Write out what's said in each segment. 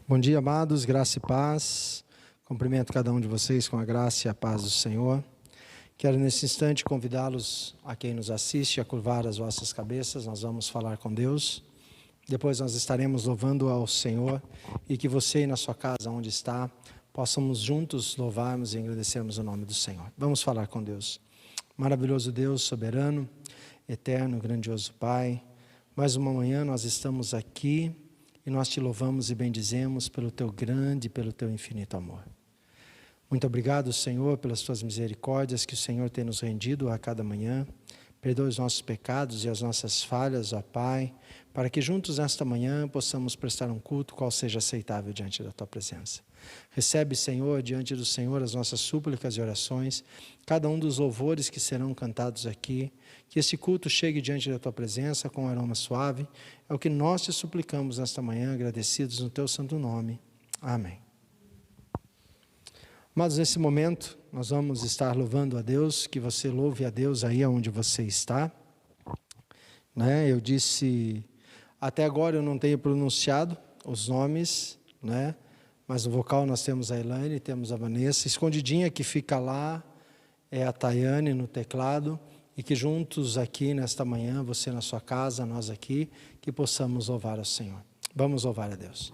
Bom dia, amados, graça e paz. Cumprimento cada um de vocês com a graça e a paz do Senhor. Quero nesse instante convidá-los, a quem nos assiste, a curvar as vossas cabeças. Nós vamos falar com Deus. Depois nós estaremos louvando ao Senhor e que você, na sua casa, onde está, possamos juntos louvarmos e agradecermos o nome do Senhor. Vamos falar com Deus. Maravilhoso Deus, soberano, eterno, grandioso Pai. Mais uma manhã nós estamos aqui e nós te louvamos e bendizemos pelo teu grande e pelo teu infinito amor. Muito obrigado, Senhor, pelas tuas misericórdias que o Senhor tem nos rendido a cada manhã. Perdoa os nossos pecados e as nossas falhas, ó Pai, para que juntos nesta manhã possamos prestar um culto qual seja aceitável diante da tua presença. Recebe, Senhor, diante do Senhor as nossas súplicas e orações, cada um dos louvores que serão cantados aqui, que esse culto chegue diante da tua presença com um aroma suave. É o que nós te suplicamos nesta manhã, agradecidos no teu santo nome. Amém. Mas nesse momento nós vamos estar louvando a Deus, que você louve a Deus aí onde você está. Eu disse, até agora eu não tenho pronunciado os nomes, mas no vocal nós temos a Elaine, temos a Vanessa, escondidinha que fica lá é a Tayane no teclado, e que juntos aqui nesta manhã, você na sua casa, nós aqui, que possamos louvar ao Senhor. Vamos louvar a Deus.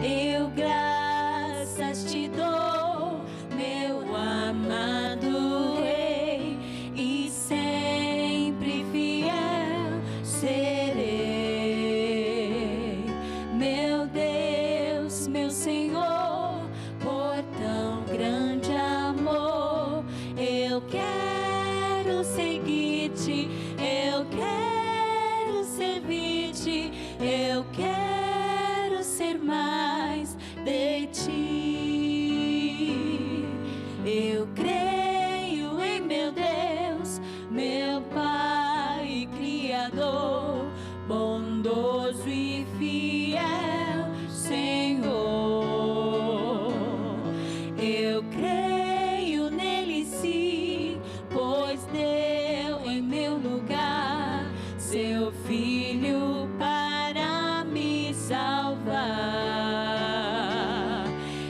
Eu graças te dou, meu amado Rei, e sempre fiel serei. Meu Deus, meu Senhor, por tão grande amor, eu quero seguir-te, eu quero servir-te, eu quero ser mais de ti. Eu creio em meu Deus, meu Pai Criador, bondoso e fiel Senhor. Eu creio nele sim, pois deu em meu lugar seu Filho para me salvar.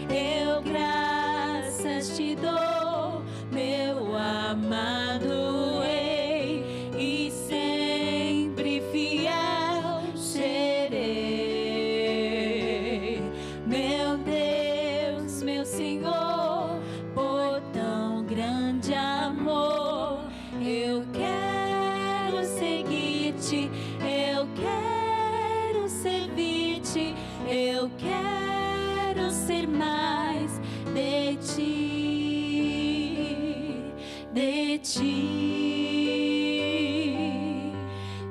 Eu graças te dou, meu amado Rei, e sempre fiel serei. Meu Deus, meu Senhor, por tão grande amor, eu quero seguir-te, eu quero servir-te, eu quero ser mais de ti, de ti,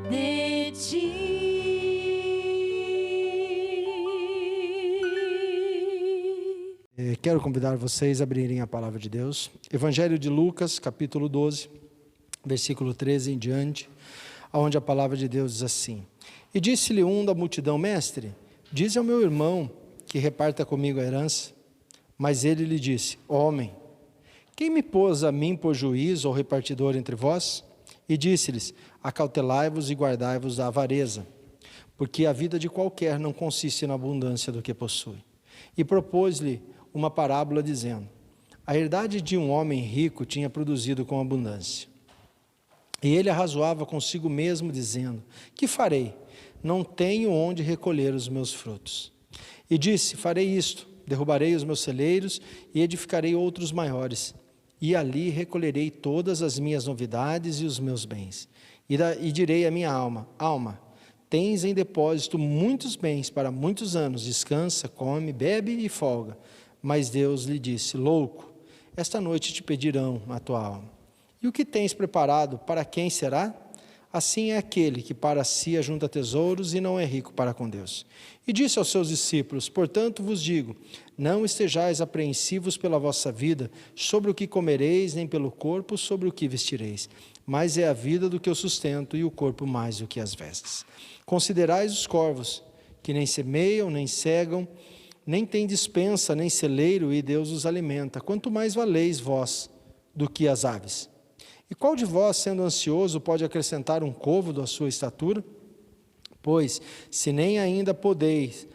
de ti. Quero convidar vocês a abrirem a palavra de Deus. Evangelho de Lucas, capítulo 12, versículo 13 em diante, onde a palavra de Deus diz assim: E disse-lhe um da multidão: Mestre, dize ao meu irmão que reparta comigo a herança. Mas ele lhe disse: Homem, quem me pôs a mim por juiz ou repartidor entre vós? E disse-lhes: Acautelai-vos e guardai-vos da avareza, porque a vida de qualquer não consiste na abundância do que possui. E propôs-lhe uma parábola dizendo: A herdade de um homem rico tinha produzido com abundância. E ele arrazoava consigo mesmo, dizendo: Que farei? Não tenho onde recolher os meus frutos. E disse: Farei isto: derrubarei os meus celeiros e edificarei outros maiores. E ali recolherei todas as minhas novidades e os meus bens. E direi à minha alma: Alma, tens em depósito muitos bens para muitos anos. Descansa, come, bebe e folga. Mas Deus lhe disse: Louco, esta noite te pedirão a tua alma. E o que tens preparado, para quem será? Assim é aquele que para si ajunta tesouros e não é rico para com Deus. E disse aos seus discípulos: Portanto vos digo, não estejais apreensivos pela vossa vida, sobre o que comereis, nem pelo corpo, sobre o que vestireis. Mais é a vida do que o sustento, e o corpo mais do que as vestes. Considerais os corvos, que nem semeiam, nem cegam, nem têm despensa, nem celeiro, e Deus os alimenta. Quanto mais valeis vós do que as aves? E qual de vós, sendo ansioso, pode acrescentar um côvado à sua estatura? Pois, se nem ainda podeis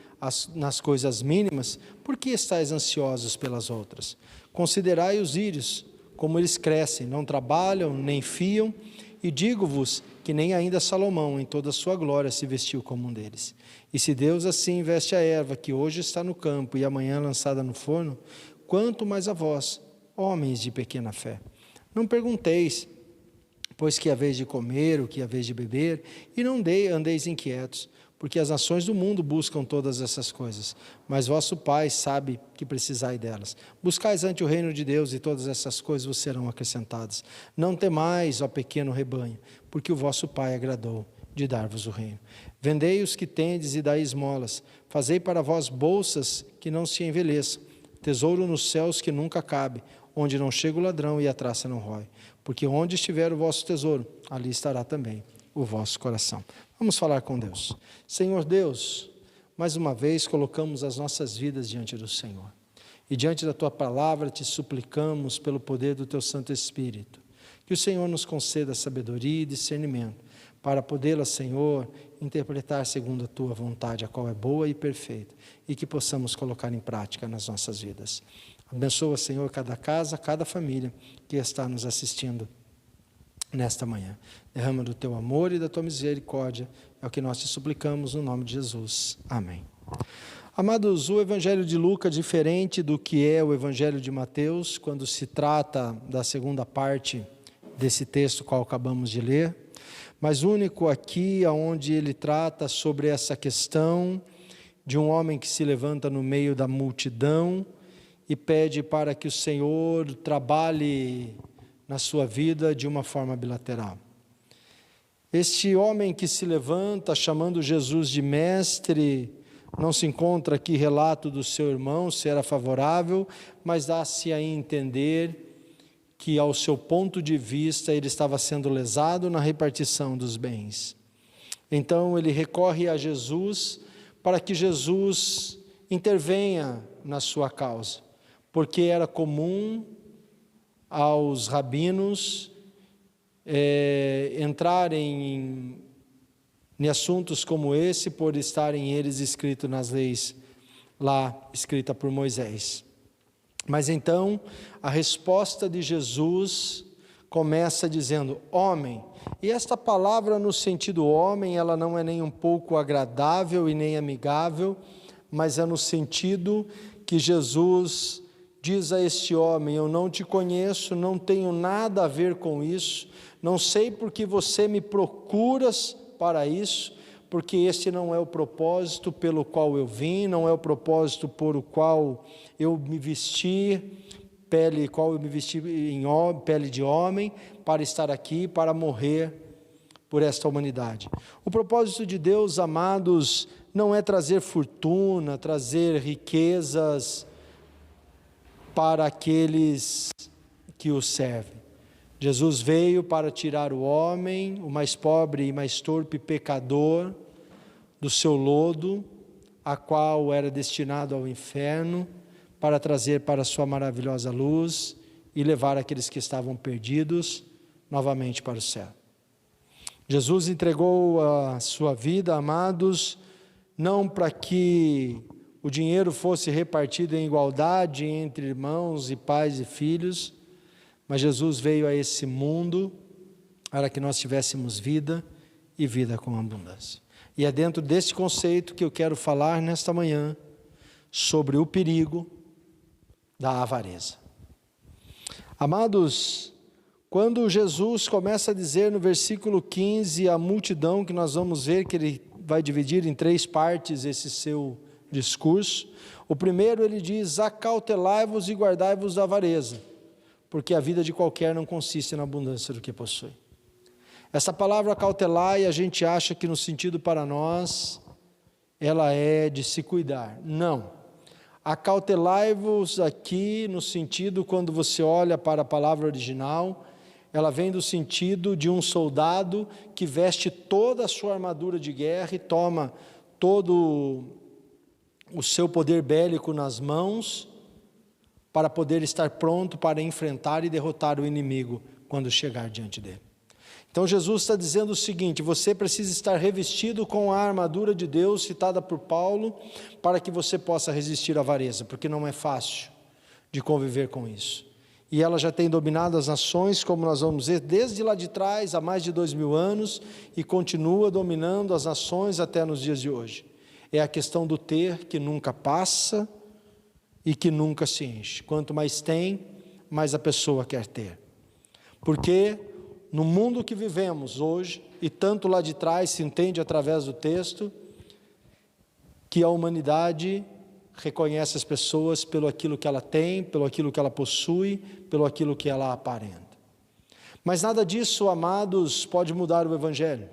nas coisas mínimas, por que estáis ansiosos pelas outras? Considerai os írios, como eles crescem, não trabalham, nem fiam, e digo-vos que nem ainda Salomão, em toda a sua glória, se vestiu como um deles. E se Deus assim veste a erva, que hoje está no campo e amanhã lançada no forno, quanto mais a vós, homens de pequena fé. Não pergunteis, pois que haveis de comer, o que haveis de beber, e não andeis inquietos, porque as nações do mundo buscam todas essas coisas, mas vosso Pai sabe que precisai delas. Buscais ante o reino de Deus, e todas essas coisas vos serão acrescentadas. Não temais, ó pequeno rebanho, porque o vosso Pai agradou de dar-vos o reino. Vendei os que tendes e dai esmolas. Fazei para vós bolsas que não se envelheçam, tesouro nos céus que nunca cabe, onde não chega o ladrão e a traça não rói. Porque onde estiver o vosso tesouro, ali estará também o vosso coração. Vamos falar com Deus. Senhor Deus, mais uma vez colocamos as nossas vidas diante do Senhor. E diante da Tua palavra te suplicamos pelo poder do Teu Santo Espírito, que o Senhor nos conceda sabedoria e discernimento, para podê-la, Senhor, interpretar segundo a Tua vontade, a qual é boa e perfeita, e que possamos colocar em prática nas nossas vidas. Abençoa, Senhor, cada casa, cada família que está nos assistindo nesta manhã. Derrama do Teu amor e da Tua misericórdia, é o que nós te suplicamos no nome de Jesus. Amém. Amados, o Evangelho de Lucas, diferente do que é o Evangelho de Mateus, quando se trata da segunda parte desse texto qual acabamos de ler, mas único aqui onde ele trata sobre essa questão de um homem que se levanta no meio da multidão e pede para que o Senhor trabalhe na sua vida de uma forma bilateral. Este homem que se levanta chamando Jesus de mestre, não se encontra aqui relato do seu irmão, se era favorável, mas dá-se a entender que ao seu ponto de vista ele estava sendo lesado na repartição dos bens. Então ele recorre a Jesus para que Jesus intervenha na sua causa, porque era comum aos rabinos entrarem em assuntos como esse, por estarem eles escritos nas leis lá, escrita por Moisés. Mas então, a resposta de Jesus começa dizendo, homem, e esta palavra no sentido homem, ela não é nem um pouco agradável e nem amigável, mas é no sentido que Jesus diz a este homem, eu não te conheço, não tenho nada a ver com isso, não sei porque você me procuras para isso, porque esse não é o propósito pelo qual eu vim, não é o propósito por o qual eu me vesti, pele de homem, para estar aqui, para morrer por esta humanidade. O propósito de Deus, amados, não é trazer fortuna, trazer riquezas para aqueles que o servem. Jesus veio para tirar o homem, o mais pobre e mais torpe pecador, do seu lodo, a qual era destinado ao inferno, para trazer para a sua maravilhosa luz e levar aqueles que estavam perdidos novamente para o céu. Jesus entregou a sua vida, amados, não para que o dinheiro fosse repartido em igualdade entre irmãos e pais e filhos, mas Jesus veio a esse mundo para que nós tivéssemos vida e vida com abundância. E é dentro desse conceito que eu quero falar nesta manhã sobre o perigo da avareza. Amados, quando Jesus começa a dizer no versículo 15, a multidão, que nós vamos ver que ele vai dividir em 3 partes esse seu discurso. O primeiro ele diz, acautelai-vos e guardai-vos da avareza, porque a vida de qualquer não consiste na abundância do que possui. Essa palavra acautelar, a gente acha que no sentido para nós, ela é de se cuidar. Não. Acautelai-vos aqui no sentido, quando você olha para a palavra original, ela vem do sentido de um soldado que veste toda a sua armadura de guerra e toma todo o seu poder bélico nas mãos, para poder estar pronto para enfrentar e derrotar o inimigo quando chegar diante dele. Então Jesus está dizendo o seguinte, você precisa estar revestido com a armadura de Deus, citada por Paulo, para que você possa resistir à avareza, porque não é fácil de conviver com isso. E ela já tem dominado as nações, como nós vamos ver, desde lá de trás, há mais de 2000 anos, e continua dominando as nações até nos dias de hoje. É a questão do ter, que nunca passa e que nunca se enche. Quanto mais tem, mais a pessoa quer ter. Porque no mundo que vivemos hoje, e tanto lá de trás se entende através do texto, que a humanidade reconhece as pessoas pelo aquilo que ela tem, pelo aquilo que ela possui, pelo aquilo que ela aparenta. Mas nada disso, amados, pode mudar o Evangelho.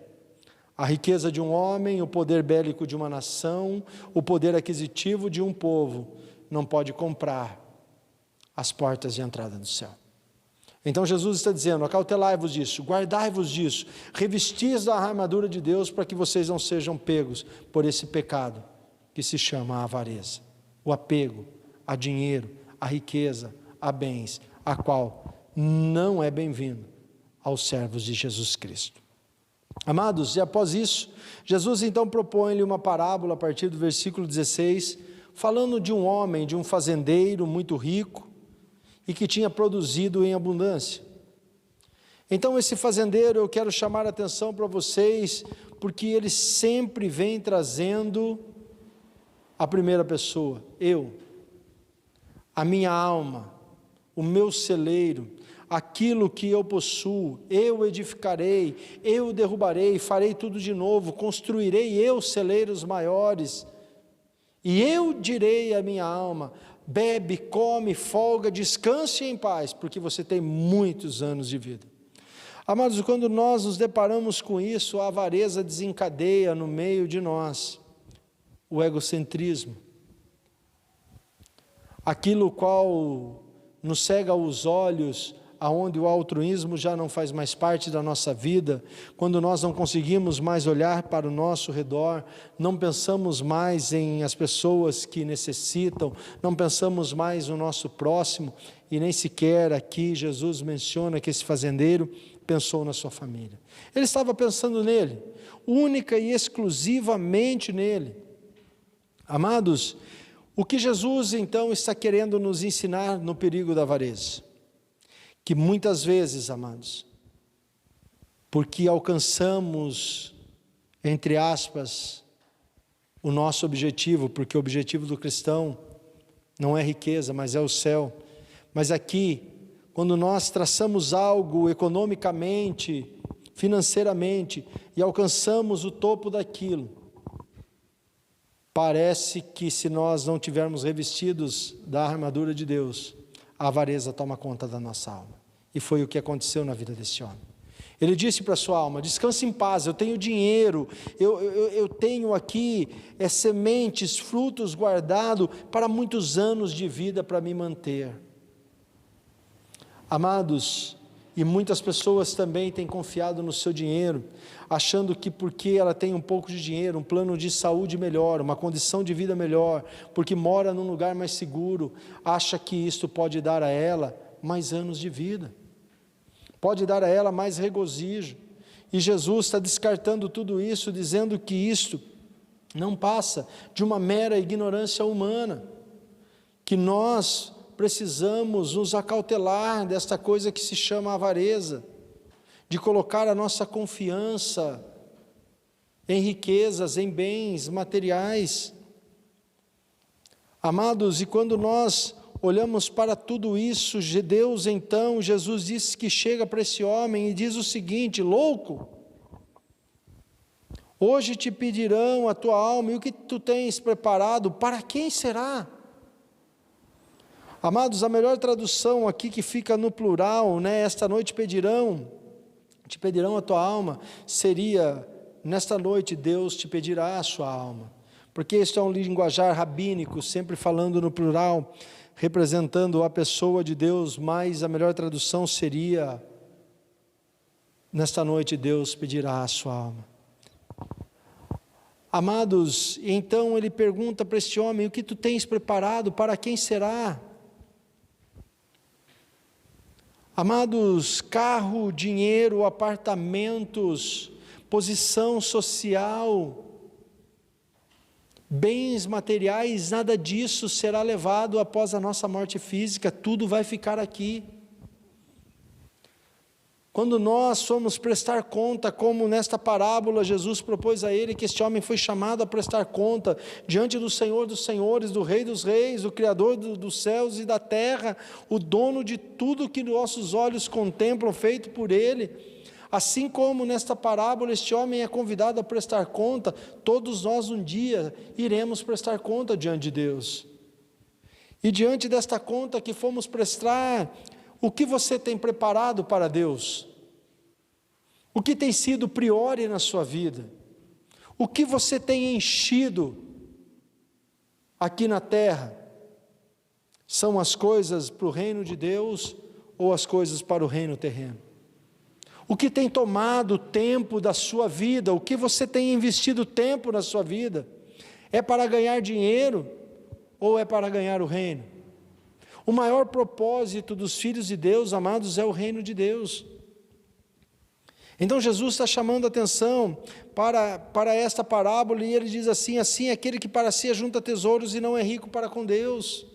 A riqueza de um homem, o poder bélico de uma nação, o poder aquisitivo de um povo, não pode comprar as portas de entrada do céu. Então Jesus está dizendo, acautelai-vos disso, guardai-vos disso, revestis da armadura de Deus para que vocês não sejam pegos por esse pecado que se chama a avareza, o apego a dinheiro, a riqueza, a bens, a qual não é bem-vindo aos servos de Jesus Cristo. Amados, e após isso, Jesus então propõe-lhe uma parábola a partir do versículo 16, falando de um homem, de um fazendeiro muito rico, e que tinha produzido em abundância. Então esse fazendeiro, eu quero chamar a atenção para vocês, porque ele sempre vem trazendo A primeira pessoa, eu, a minha alma, o meu celeiro, aquilo que eu possuo, eu edificarei, eu derrubarei, farei tudo de novo, construirei eu celeiros maiores, e eu direi à minha alma: bebe, come, folga, descanse em paz, porque você tem muitos anos de vida. Amados, quando nós nos deparamos com isso, a avareza desencadeia no meio de nós o egocentrismo, aquilo qual nos cega os olhos, aonde o altruísmo já não faz mais parte da nossa vida, quando nós não conseguimos mais olhar para o nosso redor, não pensamos mais em as pessoas que necessitam, não pensamos mais no nosso próximo, e nem sequer aqui Jesus menciona que esse fazendeiro pensou na sua família. Ele estava pensando nele, única e exclusivamente nele. Amados, o que Jesus então está querendo nos ensinar no perigo da avareza? Que muitas vezes, amados, porque alcançamos, entre aspas, o nosso objetivo, porque o objetivo do cristão não é riqueza, mas é o céu. Mas aqui, quando nós traçamos algo economicamente, financeiramente, e alcançamos o topo daquilo, parece que se nós não tivermos revestidos da armadura de Deus, a avareza toma conta da nossa alma. E foi o que aconteceu na vida desse homem. Ele disse para a sua alma: descanse em paz, eu tenho dinheiro, eu tenho aqui sementes, frutos guardados para muitos anos de vida para me manter. Amados, e muitas pessoas também têm confiado no seu dinheiro, achando que porque ela tem um pouco de dinheiro, um plano de saúde melhor, uma condição de vida melhor, porque mora num lugar mais seguro, acha que isto pode dar a ela mais anos de vida, pode dar a ela mais regozijo. E Jesus está descartando tudo isso, dizendo que isto não passa de uma mera ignorância humana, que nós precisamos nos acautelar desta coisa que se chama avareza, de colocar a nossa confiança em riquezas, em bens materiais. Amados, e quando nós olhamos para tudo isso, Deus então, Jesus disse que chega para esse homem e diz o seguinte: louco, hoje te pedirão a tua alma, e o que tu tens preparado, para quem será? Amados, a melhor tradução aqui que fica no plural, esta noite te pedirão a tua alma, seria: nesta noite Deus te pedirá a sua alma, porque este é um linguajar rabínico, sempre falando no plural, representando a pessoa de Deus, mas a melhor tradução seria: nesta noite Deus pedirá a sua alma. Amados, então ele pergunta para este homem: o que tu tens preparado, para quem será? Amados, carro, dinheiro, apartamentos, posição social, bens materiais, nada disso será levado após a nossa morte física, tudo vai ficar aqui. Quando nós formos prestar conta, como nesta parábola Jesus propôs a ele, que este homem foi chamado a prestar conta diante do Senhor dos senhores, do Rei dos reis, do Criador dos céus e da terra, o dono de tudo que nossos olhos contemplam, feito por ele. Assim como nesta parábola este homem é convidado a prestar conta, todos nós um dia iremos prestar conta diante de Deus. E diante desta conta que fomos prestar, o que você tem preparado para Deus? O que tem sido priori na sua vida? O que você tem enchido aqui na terra? São as coisas para o reino de Deus ou as coisas para o reino terreno? O que tem tomado tempo da sua vida? O que você tem investido tempo na sua vida? É para ganhar dinheiro ou é para ganhar o reino? O maior propósito dos filhos de Deus, amados, é o reino de Deus. Então Jesus está chamando a atenção para esta parábola, e ele diz assim: assim aquele que para si ajunta tesouros e não é rico para com Deus.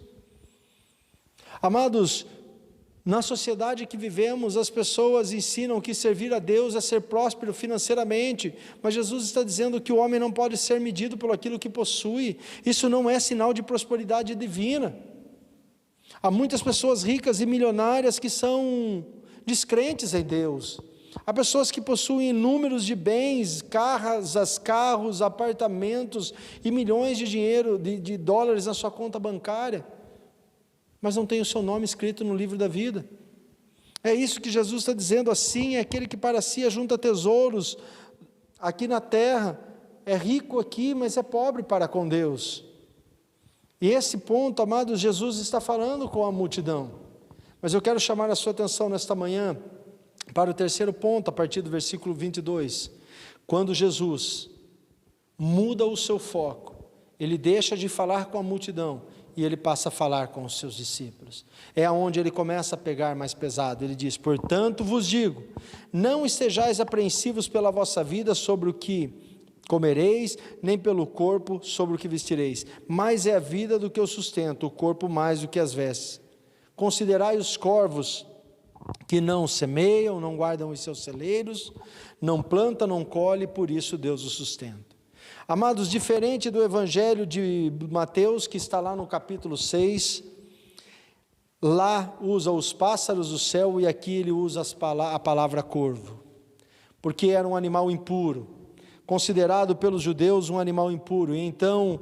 Amados, Na sociedade que vivemos, as pessoas ensinam que servir a Deus é ser próspero financeiramente, mas Jesus está dizendo que o homem não pode ser medido por aquilo que possui. Isso não é sinal de prosperidade divina. Há muitas pessoas ricas e milionárias que são descrentes em Deus. Há pessoas que possuem inúmeros de bens, carros, apartamentos e milhões de dinheiro, de dólares na sua conta bancária, mas não tem o seu nome escrito no livro da vida. É isso que Jesus está dizendo. Assim é aquele que para si ajunta tesouros aqui na terra, é rico aqui, mas é pobre para com Deus. E esse ponto, amados, Jesus está falando com a multidão. Mas eu quero chamar a sua atenção nesta manhã para o terceiro ponto, a partir do versículo 22. Quando Jesus muda o seu foco, ele deixa de falar com a multidão e ele passa a falar com os seus discípulos. É onde ele começa a pegar mais pesado. Ele diz: portanto vos digo, não estejais apreensivos pela vossa vida sobre o que comereis, nem pelo corpo sobre o que vestireis. Mais é a vida do que o sustento, o corpo mais do que as vestes. Considerai os corvos, que não semeiam, não guardam os seus celeiros, não planta, não colhe, por isso Deus os sustenta. Amados, diferente do evangelho de Mateus, que está lá no capítulo 6, lá usa os pássaros do céu e aqui ele usa a palavra corvo, porque era um animal impuro, considerado pelos judeus um animal impuro. E então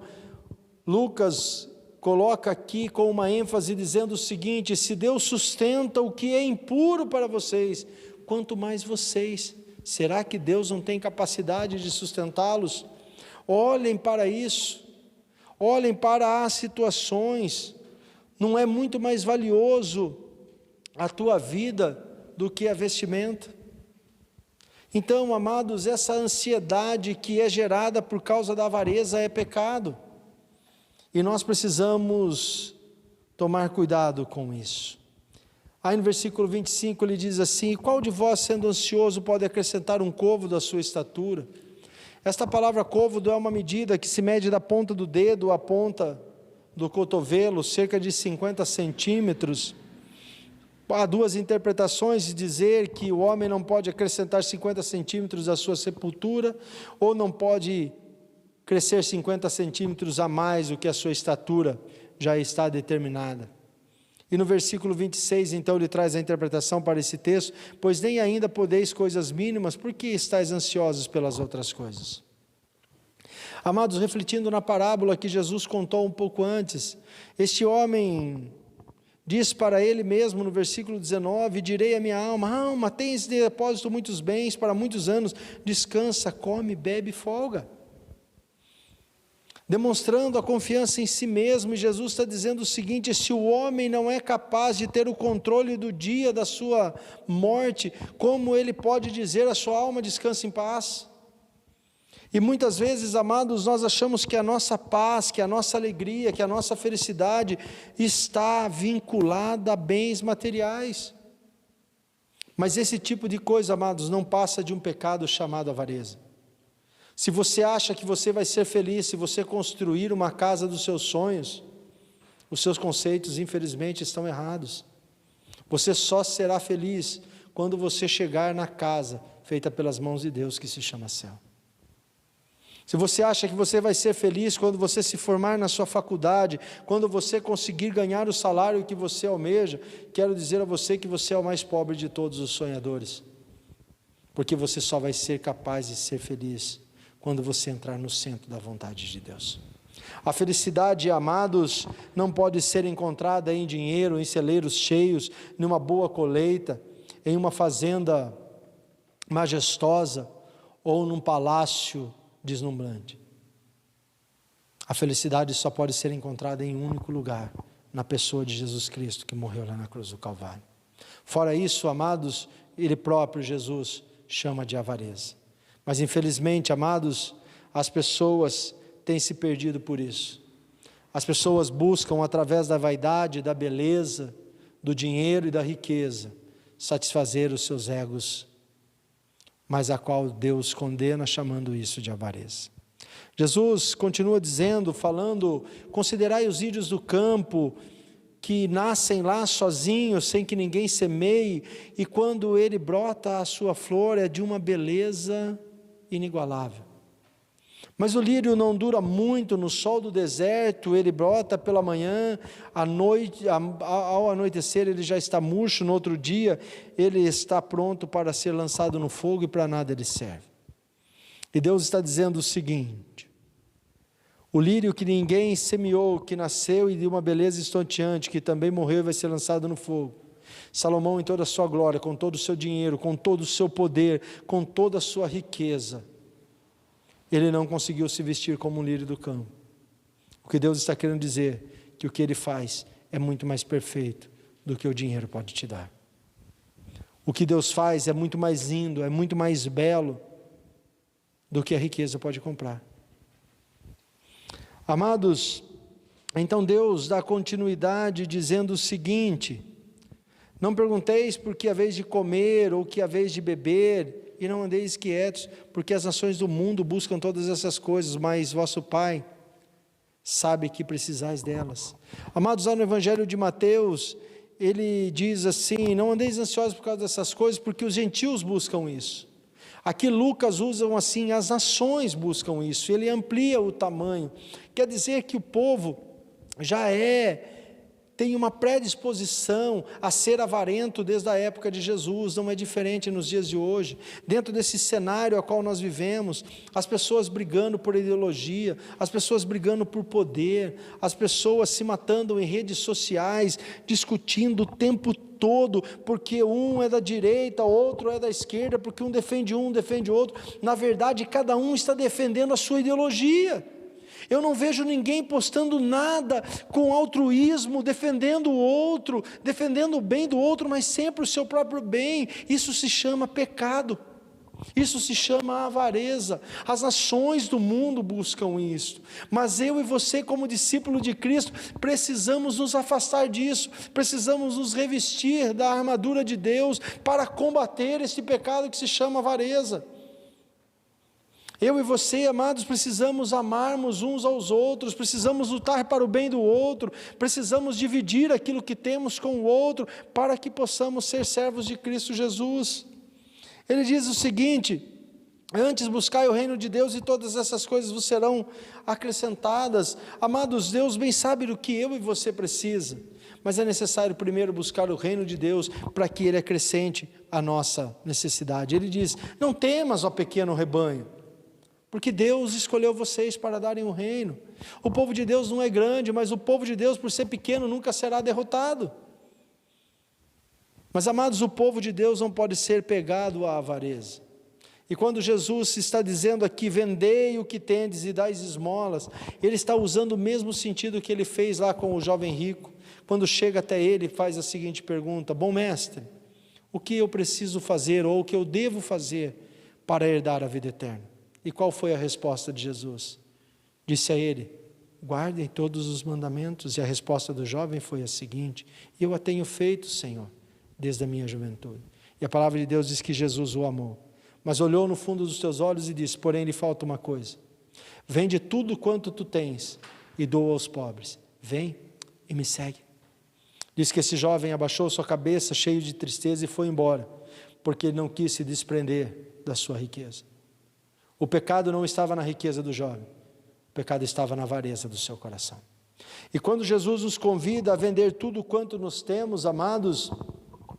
Lucas coloca aqui com uma ênfase dizendo o seguinte: se Deus sustenta o que é impuro para vocês, quanto mais vocês, será que Deus não tem capacidade de sustentá-los? Olhem para isso, olhem para as situações. Não é muito mais valioso a tua vida do que a vestimenta? Então, amados, essa ansiedade que é gerada por causa da avareza é pecado. E nós precisamos tomar cuidado com isso. Aí no versículo 25 ele diz assim: qual de vós, sendo ansioso, pode acrescentar um côvado à sua estatura? Esta palavra côvado é uma medida que se mede da ponta do dedo à ponta do cotovelo, cerca de 50 centímetros. Há duas interpretações de dizer que o homem não pode acrescentar 50 centímetros à sua sepultura, ou não pode crescer 50 centímetros a mais do que a sua estatura já está determinada. E no versículo 26, então, ele traz a interpretação para esse texto: pois nem ainda podeis coisas mínimas, por que estáis ansiosos pelas outras coisas? Amados, refletindo na parábola que Jesus contou um pouco antes, este homem diz para ele mesmo no versículo 19: direi à minha alma: alma, tens de depósito muitos bens para muitos anos, descansa, come, bebe e folga. Demonstrando a confiança em si mesmo. E Jesus está dizendo o seguinte: se o homem não é capaz de ter o controle do dia da sua morte, como ele pode dizer a sua alma descansa em paz? E muitas vezes, amados, nós achamos que a nossa paz, que a nossa alegria, que a nossa felicidade está vinculada a bens materiais. Mas esse tipo de coisa, amados, não passa de um pecado chamado avareza. Se você acha que você vai ser feliz se você construir uma casa dos seus sonhos, os seus conceitos, infelizmente, estão errados. Você só será feliz quando você chegar na casa feita pelas mãos de Deus, que se chama céu. Se você acha que você vai ser feliz quando você se formar na sua faculdade, quando você conseguir ganhar o salário que você almeja, quero dizer a você que você é o mais pobre de todos os sonhadores, porque você só vai ser capaz de ser feliz quando você entrar no centro da vontade de Deus. A felicidade, amados, não pode ser encontrada em dinheiro, em celeiros cheios, numa boa colheita, em uma fazenda majestosa ou num palácio deslumbrante. A felicidade só pode ser encontrada em um único lugar, na pessoa de Jesus Cristo, que morreu lá na cruz do Calvário. Fora isso, amados, Ele próprio, Jesus, chama de avareza. Mas infelizmente, amados, as pessoas têm se perdido por isso. As pessoas buscam, através da vaidade, da beleza, do dinheiro e da riqueza, satisfazer os seus egos, mas a qual Deus condena, chamando isso de avareza. Jesus continua dizendo, falando: considerai os írios do campo, que nascem lá sozinhos, sem que ninguém semeie, e quando ele brota, a sua flor é de uma beleza inigualável. Mas o lírio não dura muito no sol do deserto, ele brota pela manhã, à noite, ao anoitecer ele já está murcho, no outro dia ele está pronto para ser lançado no fogo e para nada ele serve. E Deus está dizendo o seguinte: o lírio que ninguém semeou, que nasceu e de uma beleza estonteante, que também morreu e vai ser lançado no fogo. Salomão, em toda a sua glória, com todo o seu dinheiro, com todo o seu poder, com toda a sua riqueza, ele não conseguiu se vestir como um lírio do campo. O que Deus está querendo dizer, que o que ele faz é muito mais perfeito do que o dinheiro pode te dar. O que Deus faz é muito mais lindo, é muito mais belo do que a riqueza pode comprar. Amados, então Deus dá continuidade dizendo o seguinte: não pergunteis por que haveis de comer ou que haveis de beber, e não andeis quietos, porque as nações do mundo buscam todas essas coisas, mas vosso Pai sabe que precisais delas. Amados, lá no Evangelho de Mateus, ele diz assim: não andeis ansiosos por causa dessas coisas, porque os gentios buscam isso. Aqui Lucas usa assim: as nações buscam isso. Ele amplia o tamanho. Quer dizer que o povo já tem uma predisposição a ser avarento desde a época de Jesus, não é diferente nos dias de hoje. Dentro desse cenário a qual nós vivemos, as pessoas brigando por ideologia, as pessoas brigando por poder, as pessoas se matando em redes sociais, discutindo o tempo todo, porque um é da direita, outro é da esquerda, porque um, defende o outro. Na verdade, cada um está defendendo a sua ideologia. Eu não vejo ninguém postando nada com altruísmo, defendendo o outro, defendendo o bem do outro, mas sempre o seu próprio bem. Isso se chama pecado, isso se chama avareza. As nações do mundo buscam isso, mas eu e você, como discípulo de Cristo, precisamos nos afastar disso, precisamos nos revestir da armadura de Deus para combater esse pecado que se chama avareza. Eu e você, amados, precisamos amarmos uns aos outros, precisamos lutar para o bem do outro, precisamos dividir aquilo que temos com o outro, para que possamos ser servos de Cristo Jesus. Ele diz o seguinte: antes buscai o reino de Deus e todas essas coisas vos serão acrescentadas. Amados, Deus bem sabe do que eu e você precisa, mas é necessário primeiro buscar o reino de Deus, para que Ele acrescente a nossa necessidade. Ele diz: não temas, ó pequeno rebanho, porque Deus escolheu vocês para darem o reino. O povo de Deus não é grande, mas o povo de Deus, por ser pequeno, nunca será derrotado. Mas, amados, o povo de Deus não pode ser pegado à avareza. E quando Jesus está dizendo aqui: vendei o que tendes e dais esmolas, Ele está usando o mesmo sentido que Ele fez lá com o jovem rico. Quando chega até ele, faz a seguinte pergunta: bom mestre, o que eu preciso fazer, ou o que eu devo fazer para herdar a vida eterna? E qual foi a resposta de Jesus? Disse a ele: guardem todos os mandamentos. E a resposta do jovem foi a seguinte: eu a tenho feito, Senhor, desde a minha juventude. E a palavra de Deus diz que Jesus o amou, mas olhou no fundo dos teus olhos e disse: porém lhe falta uma coisa, vende tudo quanto tu tens e doa aos pobres, vem e me segue. Diz que esse jovem abaixou sua cabeça, cheio de tristeza, e foi embora, porque ele não quis se desprender da sua riqueza. O pecado não estava na riqueza do jovem, o pecado estava na avareza do seu coração. E quando Jesus nos convida a vender tudo quanto nós temos, amados,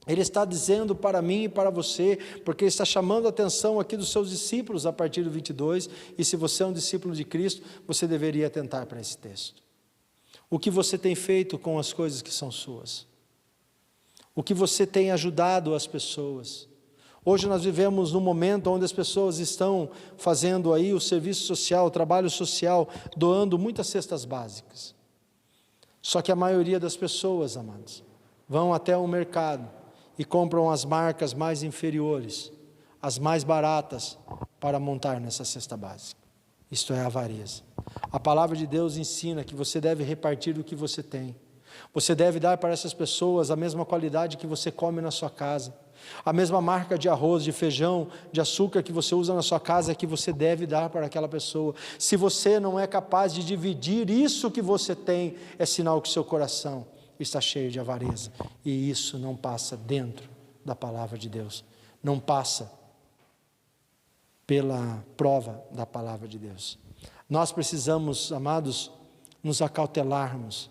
Ele está dizendo para mim e para você, porque Ele está chamando a atenção aqui dos seus discípulos a partir do 22, e se você é um discípulo de Cristo, você deveria atentar para esse texto. O que você tem feito com as coisas que são suas? O que você tem ajudado as pessoas? Hoje nós vivemos num momento onde as pessoas estão fazendo aí o serviço social, o trabalho social, doando muitas cestas básicas. Só que a maioria das pessoas, amados, vão até o mercado e compram as marcas mais inferiores, as mais baratas, para montar nessa cesta básica. Isto é avareza. A palavra de Deus ensina que você deve repartir o que você tem. Você deve dar para essas pessoas a mesma qualidade que você come na sua casa. A mesma marca de arroz, de feijão, de açúcar que você usa na sua casa é que você deve dar para aquela pessoa. Se você não é capaz de dividir isso que você tem, é sinal que seu coração está cheio de avareza, e isso não passa dentro da palavra de Deus, não passa pela prova da palavra de Deus. Nós precisamos, amados, nos acautelarmos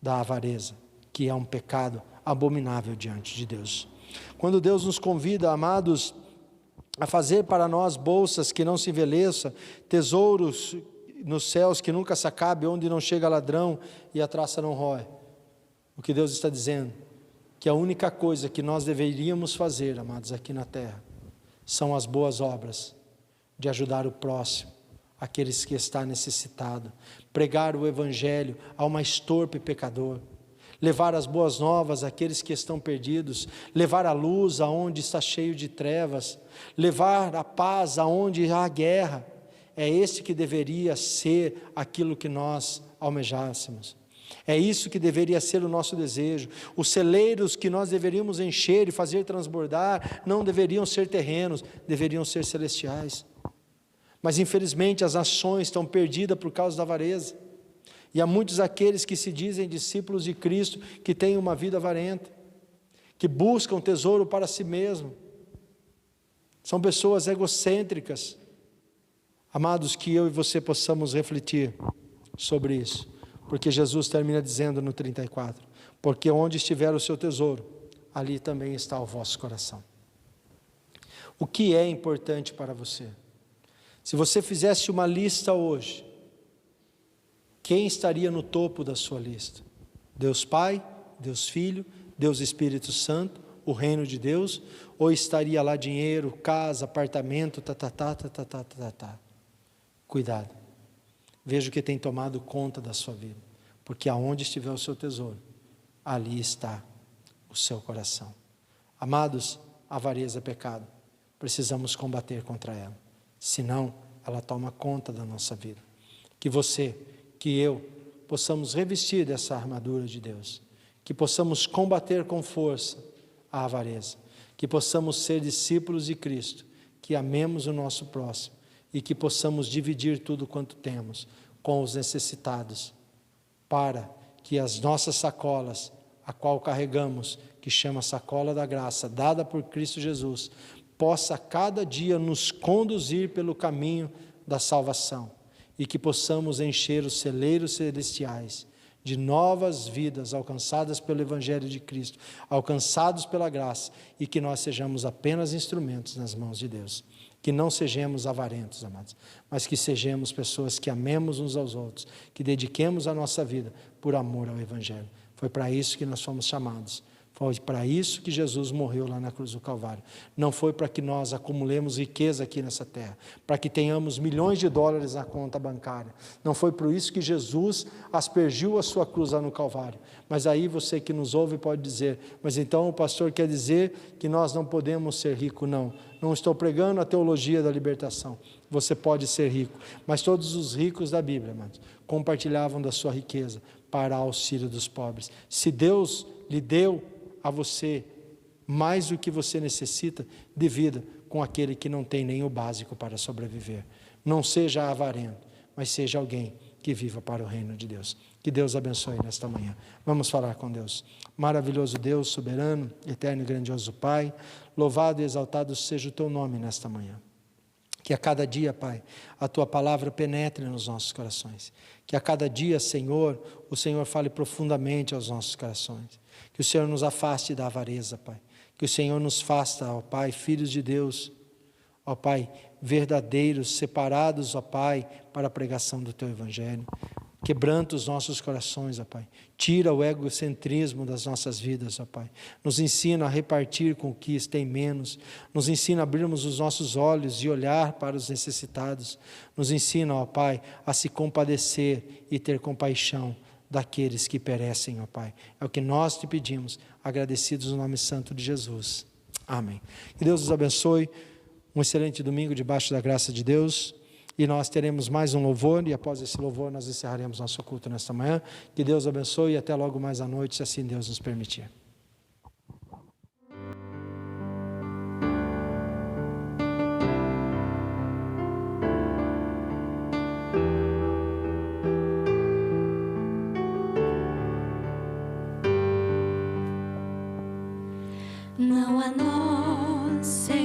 da avareza, que é um pecado abominável diante de Deus. Quando Deus nos convida, amados, a fazer para nós bolsas que não se envelheçam, tesouros nos céus que nunca se acabe, onde não chega ladrão e a traça não rói. O que Deus está dizendo? Que a única coisa que nós deveríamos fazer, amados, aqui na terra, são as boas obras, de ajudar o próximo, aqueles que está necessitado, pregar o evangelho ao mais torpe pecador, levar as boas novas àqueles que estão perdidos, levar a luz aonde está cheio de trevas, levar a paz aonde há guerra. É esse que deveria ser aquilo que nós almejássemos. É isso que deveria ser o nosso desejo. Os celeiros que nós deveríamos encher e fazer transbordar não deveriam ser terrenos, deveriam ser celestiais. Mas infelizmente as nações estão perdidas por causa da avareza. E há muitos aqueles que se dizem discípulos de Cristo, que têm uma vida avarenta, que buscam tesouro para si mesmo. São pessoas egocêntricas. Amados, que eu e você possamos refletir sobre isso. Porque Jesus termina dizendo no 34, porque onde estiver o seu tesouro, ali também está o vosso coração. O que é importante para você? Se você fizesse uma lista hoje, quem estaria no topo da sua lista? Deus Pai, Deus Filho, Deus Espírito Santo, o reino de Deus? Ou estaria lá dinheiro, casa, apartamento, Cuidado. Veja o que tem tomado conta da sua vida, porque aonde estiver o seu tesouro, ali está o seu coração. Amados, a avareza é pecado, precisamos combater contra ela, senão ela toma conta da nossa vida. Que você, que eu, possamos revestir dessa armadura de Deus, que possamos combater com força a avareza, que possamos ser discípulos de Cristo, que amemos o nosso próximo, e que possamos dividir tudo quanto temos com os necessitados, para que as nossas sacolas, a qual carregamos, que chama sacola da graça, dada por Cristo Jesus, possa cada dia nos conduzir pelo caminho da salvação, e que possamos encher os celeiros celestiais de novas vidas alcançadas pelo Evangelho de Cristo, alcançados pela graça, e que nós sejamos apenas instrumentos nas mãos de Deus. Que não sejamos avarentos, amados, mas que sejamos pessoas que amemos uns aos outros, que dediquemos a nossa vida por amor ao Evangelho. Foi para isso que nós fomos chamados. Foi para isso que Jesus morreu lá na cruz do Calvário. Não foi para que nós acumulemos riqueza aqui nessa terra, para que tenhamos milhões de dólares na conta bancária. Não foi por isso que Jesus aspergiu a sua cruz lá no Calvário. Mas aí você que nos ouve pode dizer, mas então o pastor quer dizer que nós não podemos ser ricos? Não, não estou pregando a teologia da libertação. Você pode ser rico, mas todos os ricos da Bíblia, amados, compartilhavam da sua riqueza para auxílio dos pobres. Se Deus lhe deu a você mais do que você necessita, divida com aquele que não tem nem o básico para sobreviver. Não seja avarento, mas seja alguém que viva para o reino de Deus. Que Deus abençoe nesta manhã. Vamos falar com Deus. Maravilhoso Deus, soberano, eterno e grandioso Pai, louvado e exaltado seja o teu nome nesta manhã. Que a cada dia, Pai, a Tua palavra penetre nos nossos corações. Que a cada dia, Senhor, o Senhor fale profundamente aos nossos corações. Que o Senhor nos afaste da avareza, Pai. Que o Senhor nos faça, ó Pai, filhos de Deus, ó Pai, verdadeiros, separados, ó Pai, para a pregação do Teu Evangelho. Quebranta os nossos corações, ó Pai. Tira o egocentrismo das nossas vidas, ó Pai. Nos ensina a repartir com o que tem menos. Nos ensina a abrirmos os nossos olhos e olhar para os necessitados. Nos ensina, ó Pai, a se compadecer e ter compaixão daqueles que perecem, ó Pai. É o que nós te pedimos, agradecidos no nome santo de Jesus. Amém. Que Deus nos abençoe. Um excelente domingo debaixo da graça de Deus. E nós teremos mais um louvor, e após esse louvor nós encerraremos nosso culto nesta manhã. Que Deus abençoe e até logo mais à noite, se assim Deus nos permitir. não a nós, Senhor,